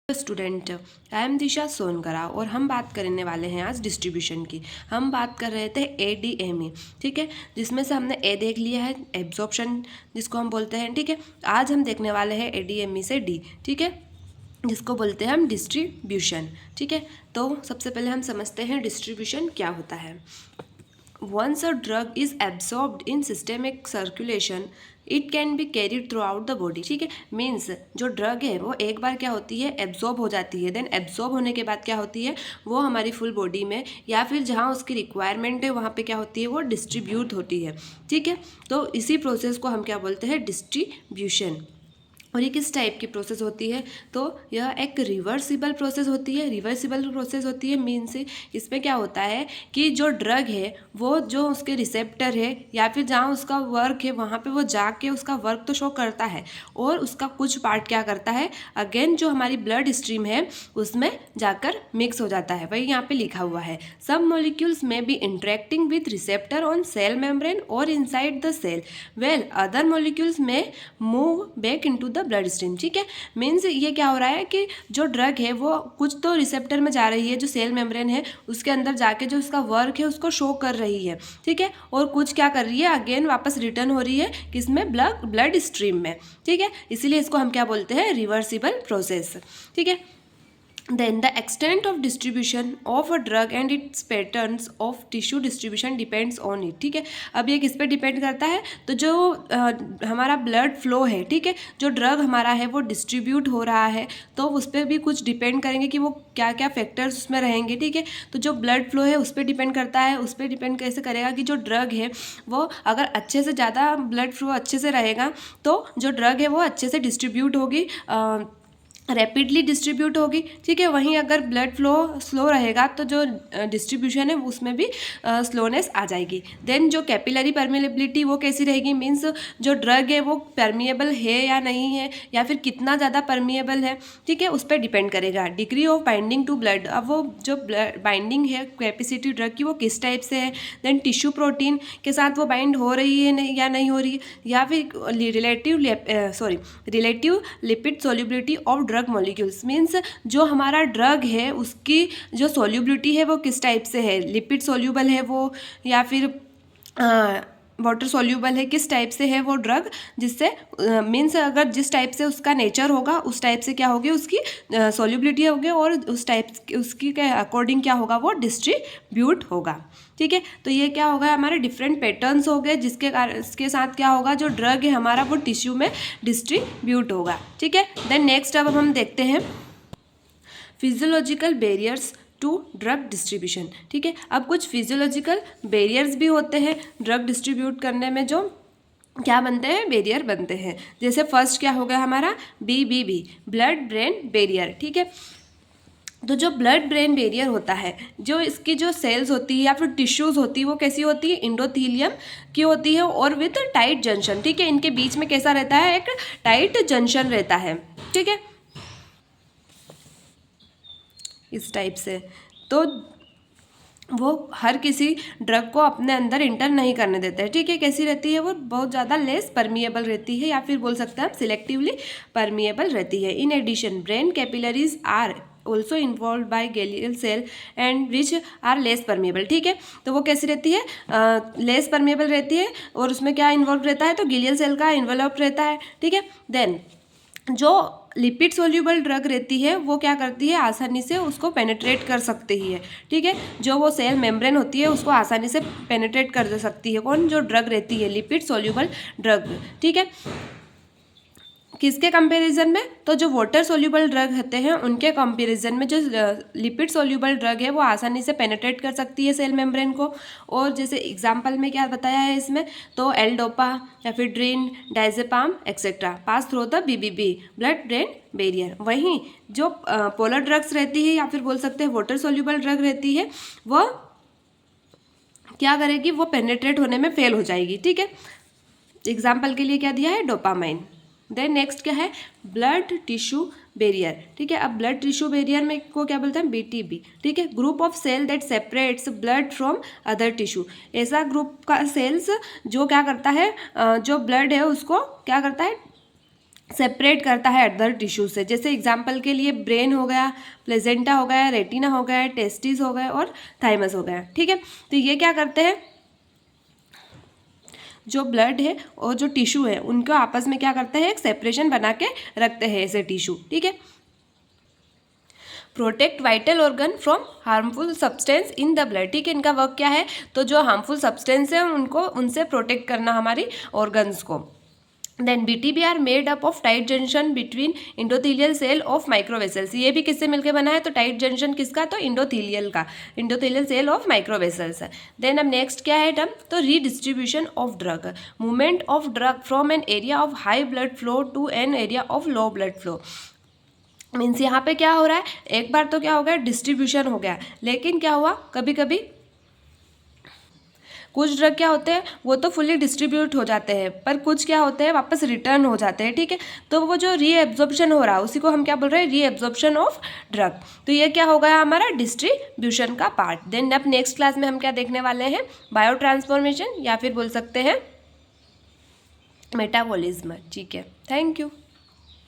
Student, I am दिशा सोनकरा और हम बात करने वाले हैं आज डिस्ट्रीब्यूशन की। हम बात कर रहे थे ADME, ठीक है, जिसमें से हमने ए देख लिया है, एब्जॉर्प्शन जिसको हम बोलते हैं, ठीक है। आज हम देखने वाले हैं ADME से डी, ठीक है, जिसको बोलते हैं हम डिस्ट्रीब्यूशन, ठीक है। तो सबसे पहले हम समझते हैं डिस्ट्रीब्यूशन क्या होता है। Once a drug is absorbed in systemic circulation, it can be carried through out the body, ठीक है। मीन्स जो ड्रग है वो एक बार क्या होती है, एब्जॉर्ब हो जाती है। देन एब्जॉर्ब होने के बाद क्या होती है, वो हमारी फुल बॉडी में या फिर जहाँ उसकी रिक्वायरमेंट है वहाँ पे क्या होती है, वो डिस्ट्रीब्यूट होती है, ठीक है। तो इसी प्रोसेस को हम क्या बोलते हैं, डिस्ट्रीब्यूशन। और ये किस टाइप की प्रोसेस होती है, तो यह एक रिवर्सिबल प्रोसेस होती है। रिवर्सिबल प्रोसेस होती है मीन्स इसमें क्या होता है कि जो ड्रग है वो जो उसके रिसेप्टर है या फिर जहाँ उसका वर्क है वहाँ पे वो जाके उसका वर्क तो शो करता है और उसका कुछ पार्ट क्या करता है, अगेन जो हमारी ब्लड स्ट्रीम है उसमें जाकर मिक्स हो जाता है। वही यहाँ पे लिखा हुआ है, some molecules may be interacting with receptor on cell membrane और inside the cell, well other molecules may move back into the blood stream, ठीक है। मीन्स ये क्या हो रहा है कि जो ड्रग है वो कुछ तो रिसेप्टर में जा रही है, जो सेल मेम्ब्रेन है उसके अंदर जाके जो उसका वर्क है उसको शो कर रही है, ठीक है, और कुछ क्या कर रही है, अगेन वापस रिटर्न हो रही है किसमें, ब्लड स्ट्रीम में, ठीक है। इसीलिए इसको हम क्या बोलते हैं, रिवर्सिबल प्रोसेस, ठीक है। Then the extent of distribution of a drug and its patterns of tissue distribution depends on it, ठीक है। अब ये किस पे डिपेंड करता है, तो जो हमारा ब्लड फ्लो है, ठीक है, जो ड्रग हमारा है वो डिस्ट्रीब्यूट हो रहा है तो उस पर भी कुछ डिपेंड करेंगे कि वो क्या क्या फैक्टर्स उसमें रहेंगे, ठीक है। तो जो ब्लड फ्लो है उस पर डिपेंड करता है, उस पर डिपेंड कैसे करेगा कि जो ड्रग है वो अगर अच्छे से ज़्यादा ब्लड फ्लो अच्छे से रहेगा तो जो ड्रग है वो अच्छे से डिस्ट्रीब्यूट होगी, रैपिडली डिस्ट्रीब्यूट होगी, ठीक है। वहीं अगर ब्लड फ्लो स्लो रहेगा तो जो डिस्ट्रीब्यूशन है उसमें भी स्लोनेस आ जाएगी। देन जो कैपिलरी परमिएबिलिटी वो कैसी रहेगी, मीन्स जो ड्रग है वो परमिएबल है या नहीं है या फिर कितना ज़्यादा परमिएबल है, ठीक है, उस पर डिपेंड करेगा। Degree of binding to blood, अब वो जो बाइंडिंग है कैपेसिटी ड्रग की वो किस टाइप से है। देन टिश्यू प्रोटीन के साथ वो बाइंड हो रही है नहीं या नहीं हो रही है, या फिर relative lipid solubility of drug molecules, means जो हमारा ड्रग है उसकी जो सोल्यूबिलिटी है वो किस टाइप से है, लिपिड सोल्यूबल है वो या फिर वाटर सोल्यूबल है, किस टाइप से है वो ड्रग, जिससे मीन्स अगर जिस टाइप से उसका नेचर होगा उस टाइप से क्या होगी उसकी सोल्यूबिलिटी होगी और उस टाइप उसकी के अकॉर्डिंग क्या होगा वो डिस्ट्रीब्यूट होगा, ठीक है। तो ये क्या होगा, हमारे डिफरेंट पैटर्न्स हो गए जिसके कारण इसके साथ क्या होगा, जो ड्रग है हमारा वो टिश्यू में डिस्ट्रीब्यूट होगा, ठीक है। देन नेक्स्ट अब हम देखते हैं physiological barriers to drug distribution, ठीक है। अब कुछ फिजियोलॉजिकल बैरियर्स भी होते हैं ड्रग डिस्ट्रीब्यूट करने में, जो क्या बनते हैं, बैरियर बनते हैं। जैसे फर्स्ट क्या होगा हमारा BBB, ब्लड ब्रेन बैरियर, ठीक है। तो जो ब्लड ब्रेन बैरियर होता है, जो इसकी जो सेल्स होती है या फिर टिश्यूज़ होती है वो कैसी होती है, इंडोथीलियम की होती है और विद टाइट जंक्शन, ठीक है। इनके बीच में कैसा रहता है, एक टाइट जंक्शन रहता है, ठीक है, इस टाइप से। तो वो हर किसी ड्रग को अपने अंदर इंटर नहीं करने देता है, ठीक है। कैसी रहती है वो, बहुत ज़्यादा लेस परमिएबल रहती है या फिर बोल सकते हैं हम सिलेक्टिवली परमिएबल रहती है। In addition brain capillaries are also involve by glial cell and which are less permeable, ठीक है। तो वो कैसी रहती है, लेस परमिएबल रहती है और उसमें क्या इन्वॉल्व रहता है, तो गैलियल सेल का इन्वॉल्व रहता है, ठीक है। देन जो लिपिड सोल्यूबल ड्रग रहती है वो क्या करती है, आसानी से उसको पेनिट्रेट कर सकती है, ठीक है। जो वो सेल मेम्ब्रेन होती है उसको आसानी से पेनिट्रेट कर सकती है, कौन, जो ड्रग रहती है लिपिड सोल्यूबल ड्रग, ठीक है। किसके कंपैरिजन में, तो जो वाटर सोल्यूबल ड्रग होते हैं उनके कंपैरिजन में जो लिपिड सोल्यूबल ड्रग है वो आसानी से पेनिट्रेट कर सकती है सेल मेम्ब्रेन को। और जैसे एग्जांपल में क्या बताया है इसमें, तो L-dopa, ephedrine, diazepam etcetera pass through the BBB, blood brain barrier. वहीं जो पोलर ड्रग्स रहती है या फिर बोल सकते हैं वाटर सोल्यूबल ड्रग रहती है वो क्या करेगी, वो पेनिट्रेट होने में फेल हो जाएगी, ठीक है। एग्जाम्पल के लिए क्या दिया है, डोपामाइन। देन नेक्स्ट क्या है, ब्लड टिश्यू बैरियर, ठीक है। अब ब्लड टिश्यू बैरियर में को क्या बोलते हैं, BTB, ठीक है। Group of cell that separates blood from other tissue, ऐसा ग्रुप का सेल्स जो क्या करता है, जो ब्लड है उसको क्या करता है, सेपरेट करता है अदर टिश्यू से। जैसे एग्जाम्पल के लिए ब्रेन हो गया, प्लेजेंटा हो गया, रेटिना हो गया, टेस्टिस हो गया और थाइमस हो गया। ठीक है, तो ये क्या करते हैं, जो ब्लड है और जो टिश्यू है उनको आपस में क्या करते हैं, एक सेपरेशन बना के रखते हैं ऐसे टिश्यू। ठीक है, protect vital organ from harmful substance in the blood. ठीक है, इनका वर्क क्या है, तो जो हार्मफुल सब्सटेंस है उनको उनसे प्रोटेक्ट करना हमारी ऑर्गन्स को। Then BTB are made up of tight junction between endothelial cell of microvessels. ये भी किससे मिलकर बना है, तो टाइट जंक्शन किसका, तो इंडोथीलियल का, इंडोथीलियल सेल ऑफ माइक्रोवेसल्स है। देन अब नेक्स्ट क्या है टर्म, तो redistribution of drug, movement of drug from an area of high blood flow to an area of low blood flow. Means यहाँ पे क्या हो रहा है, एक बार तो क्या हो गया, डिस्ट्रीब्यूशन हो गया, लेकिन क्या हुआ, कभी कभी कुछ ड्रग क्या होते हैं, वो तो फुली डिस्ट्रीब्यूट हो जाते हैं, पर कुछ क्या होते हैं, वापस रिटर्न हो जाते हैं। ठीक है, तो वो जो रीएब्जॉर्प्शन हो रहा है उसी को हम क्या बोल रहे हैं, रीएब्जॉर्प्शन ऑफ ड्रग। तो ये क्या हो गया हमारा डिस्ट्रीब्यूशन का पार्ट। देन अब नेक्स्ट क्लास में हम क्या देखने वाले हैं, बायो ट्रांसफॉर्मेशन या फिर बोल सकते हैं मेटाबॉलिज्म। ठीक है, थैंक यू।